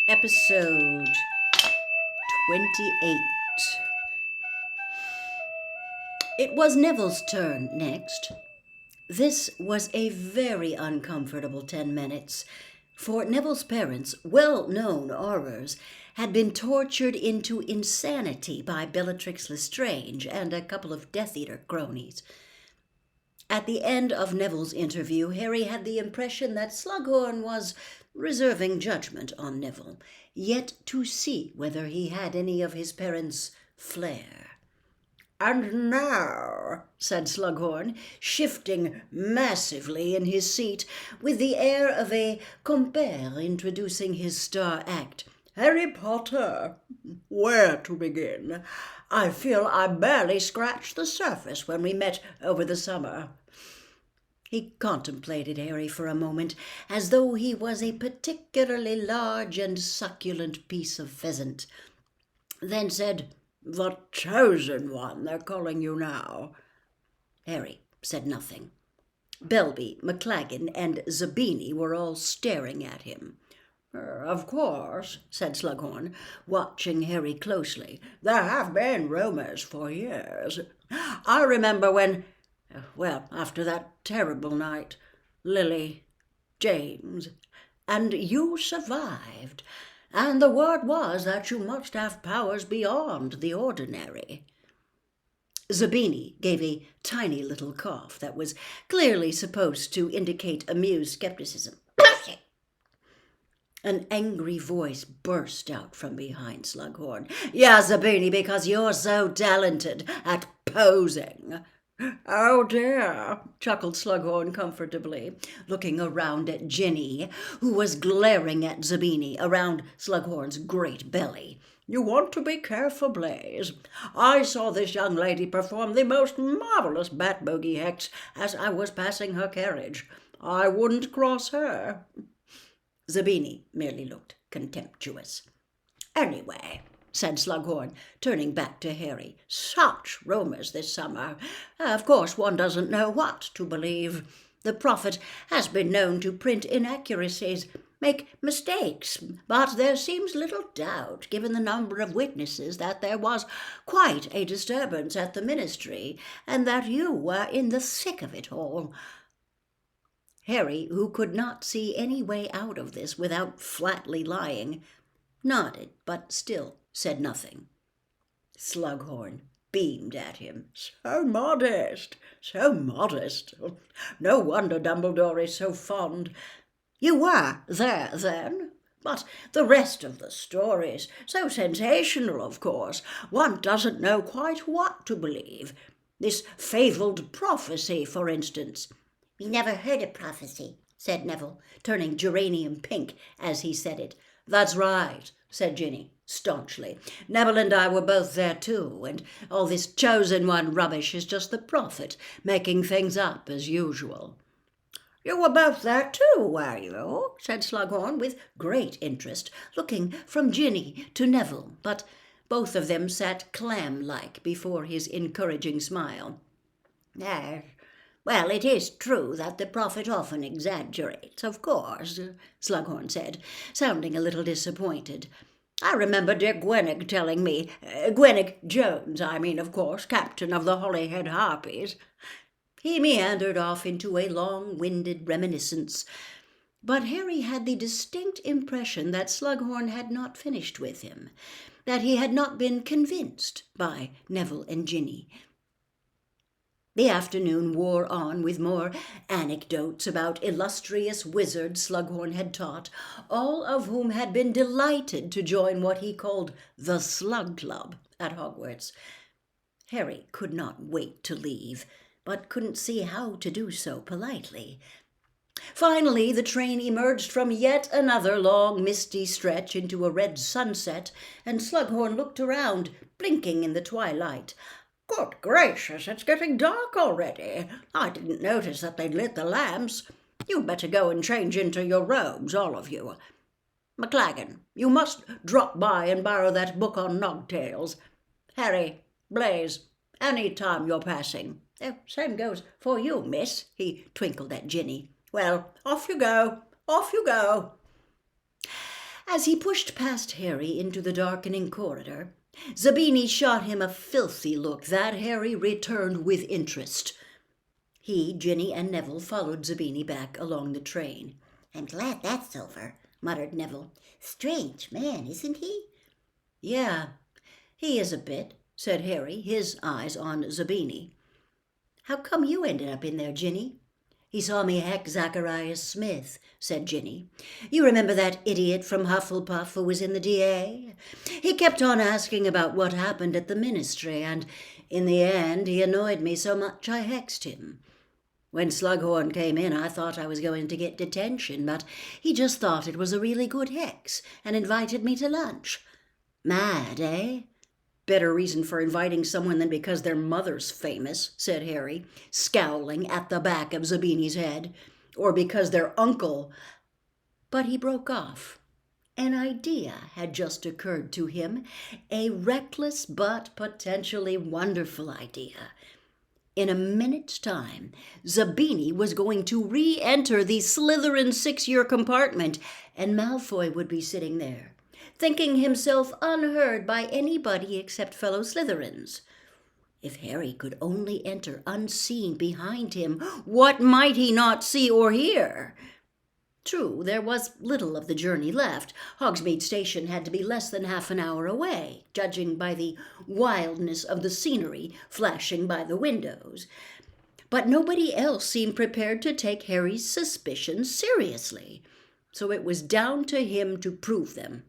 Episode 28. It was Neville's turn next. This was a very uncomfortable 10 minutes, for Neville's parents, well-known horrors, had been tortured into insanity by Bellatrix Lestrange and a couple of Death Eater cronies. At the end of Neville's interview, Harry had the impression that Slughorn was reserving judgment on Neville, yet to see whether he had any of his parents' flair. "And now," said Slughorn, shifting massively in his seat, with the air of a compere introducing his star act, "Harry Potter, where to begin? I feel I barely scratched the surface when we met over the summer." He contemplated Harry for a moment, as though he was a particularly large and succulent piece of pheasant, then said, "The chosen one, they're calling you now." Harry said nothing. Belby, McLaggen, and Zabini were all staring at him. "Of course," said Slughorn, watching Harry closely, "there have been rumours for years. I remember when, after that terrible night, Lily, James, and you survived, and the word was that you must have powers beyond the ordinary." Zabini gave a tiny little cough that was clearly supposed to indicate amused skepticism. An angry voice burst out from behind Slughorn. "Yeah, Zabini, because you're so talented at posing." "Oh dear," chuckled Slughorn comfortably, looking around at Ginny, who was glaring at Zabini around Slughorn's great belly. "You want to be careful, Blaze. I saw this young lady perform the most marvellous bat bogey hex as I was passing her carriage. I wouldn't cross her." Zabini merely looked contemptuous. "Anyway," said Slughorn, turning back to Harry, "such rumours this summer. Of course one doesn't know what to believe. The prophet has been known to print inaccuracies, make mistakes, but there seems little doubt, given the number of witnesses, that there was quite a disturbance at the ministry, and that you were in the thick of it all." Harry, who could not see any way out of this without flatly lying, nodded, but still said nothing. Slughorn beamed at him. "So modest, so modest. No wonder Dumbledore is so fond. You were there, then? But the rest of the stories, so sensational, of course. One doesn't know quite what to believe. This fabled prophecy, for instance." "We never heard a prophecy," said Neville, turning geranium pink as he said it. "That's right," said Ginny staunchly. "Neville and I were both there too, and all this chosen one rubbish is just the prophet making things up as usual." "You were both there too, were you?" said Slughorn with great interest, looking from Ginny to Neville, but both of them sat clam-like before his encouraging smile. "Yes. Well, it is true that the prophet often exaggerates, of course," Slughorn said, sounding a little disappointed. "I remember Dick Gwennig telling me, Gwennig Jones, I mean, of course, captain of the Holyhead Harpies." He meandered off into a long-winded reminiscence, but Harry had the distinct impression that Slughorn had not finished with him, that he had not been convinced by Neville and Ginny. The afternoon wore on with more anecdotes about illustrious wizards Slughorn had taught, all of whom had been delighted to join what he called the Slug Club at Hogwarts. Harry could not wait to leave, but couldn't see how to do so politely. Finally, the train emerged from yet another long, misty stretch into a red sunset, and Slughorn looked around, blinking in the twilight. "Good gracious, it's getting dark already. I didn't notice that they'd lit the lamps. You'd better go and change into your robes, all of you. McLaggen, you must drop by and borrow that book on Nogtails. Harry, Blaze, any time you're passing. Same goes for you, miss," he twinkled at Ginny. "Well, off you go, off you go." As he pushed past Harry into the darkening corridor, Zabini shot him a filthy look that Harry returned with interest. He, Ginny, and Neville followed Zabini back along the train. "I'm glad that's over," muttered Neville. "Strange man, isn't he?" "Yeah, he is a bit," said Harry, his eyes on Zabini. "How come you ended up in there, Ginny?" "He saw me heck Zacharias Smith," said Ginny. "You remember that idiot from Hufflepuff who was in the DA? He kept on asking about what happened at the ministry, and in the end he annoyed me so much I hexed him. When Slughorn came in, I thought I was going to get detention, but he just thought it was a really good hex and invited me to lunch. Mad, eh?" "Better reason for inviting someone than because their mother's famous," said Harry, scowling at the back of Zabini's head. "Or because their uncle—" But he broke off. An idea had just occurred to him, a reckless but potentially wonderful idea. In a minute's time, Zabini was going to re-enter the Slytherin 6-year compartment, and Malfoy would be sitting there, thinking himself unheard by anybody except fellow Slytherins. If Harry could only enter unseen behind him, what might he not see or hear? True, there was little of the journey left. Hogsmeade Station had to be less than half an hour away, judging by the wildness of the scenery flashing by the windows. But nobody else seemed prepared to take Harry's suspicions seriously, so it was down to him to prove them.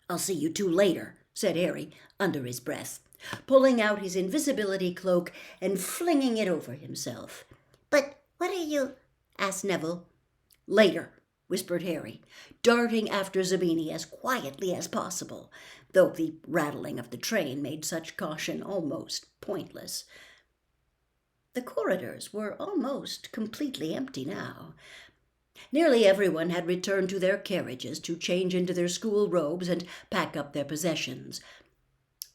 "I'll see you two later," said Harry under his breath, pulling out his invisibility cloak and flinging it over himself. "But what are you—" asked Neville. "Later," whispered Harry, darting after Zabini as quietly as possible, though the rattling of the train made such caution almost pointless. The corridors were almost completely empty now. Nearly everyone had returned to their carriages to change into their school robes and pack up their possessions.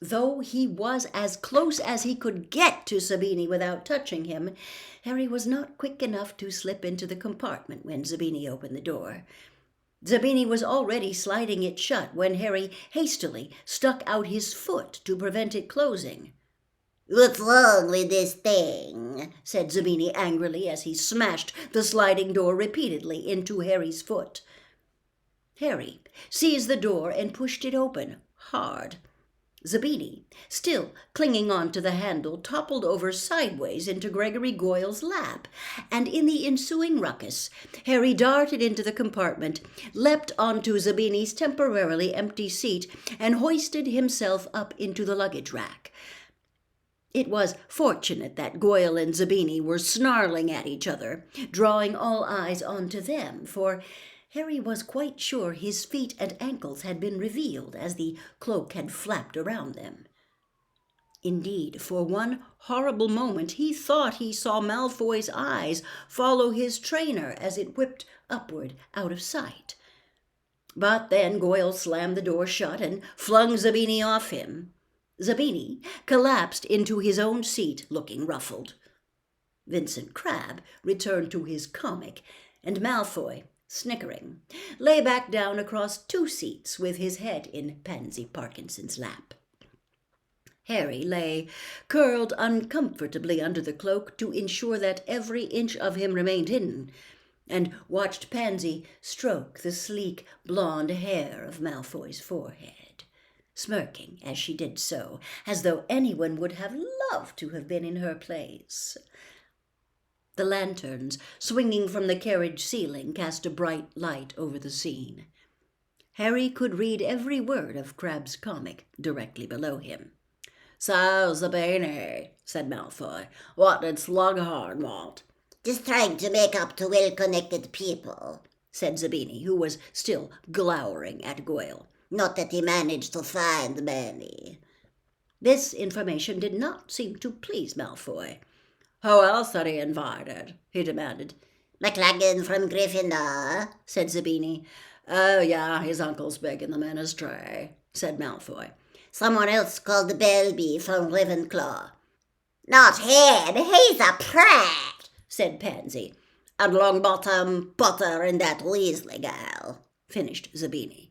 Though he was as close as he could get to Zabini without touching him, Harry was not quick enough to slip into the compartment when Zabini opened the door. Zabini was already sliding it shut when Harry hastily stuck out his foot to prevent it closing. "What's wrong with this thing?" said Zabini angrily as he smashed the sliding door repeatedly into Harry's foot. Harry seized the door and pushed it open hard. Zabini, still clinging on to the handle, toppled over sideways into Gregory Goyle's lap, and in the ensuing ruckus, Harry darted into the compartment, leapt onto Zabini's temporarily empty seat, and hoisted himself up into the luggage rack. It was fortunate that Goyle and Zabini were snarling at each other, drawing all eyes onto them, for Harry was quite sure his feet and ankles had been revealed as the cloak had flapped around them. Indeed, for one horrible moment he thought he saw Malfoy's eyes follow his trainer as it whipped upward out of sight. But then Goyle slammed the door shut and flung Zabini off him. Zabini collapsed into his own seat, looking ruffled. Vincent Crabbe returned to his comic, and Malfoy, snickering, lay back down across 2 seats with his head in Pansy Parkinson's lap. Harry lay curled uncomfortably under the cloak to ensure that every inch of him remained hidden, and watched Pansy stroke the sleek blonde hair of Malfoy's forehead, smirking as she did so, as though anyone would have loved to have been in her place. The lanterns, swinging from the carriage ceiling, cast a bright light over the scene. Harry could read every word of Crabbe's comic directly below him. "So, Zabini," said Malfoy, "what did Slughorn want?" "Just trying to make up to well-connected people," said Zabini, who was still glowering at Goyle. "Not that he managed to find many." This information did not seem to please Malfoy. "Who else had he invited?" he demanded. "McLaggen from Gryffindor," said Zabini. "Oh, yeah, his uncle's big in the ministry," said Malfoy. "Someone else called Belby from Ravenclaw." "Not him, he's a prat," said Pansy. "And Longbottom, Potter, and that Weasley girl," finished Zabini.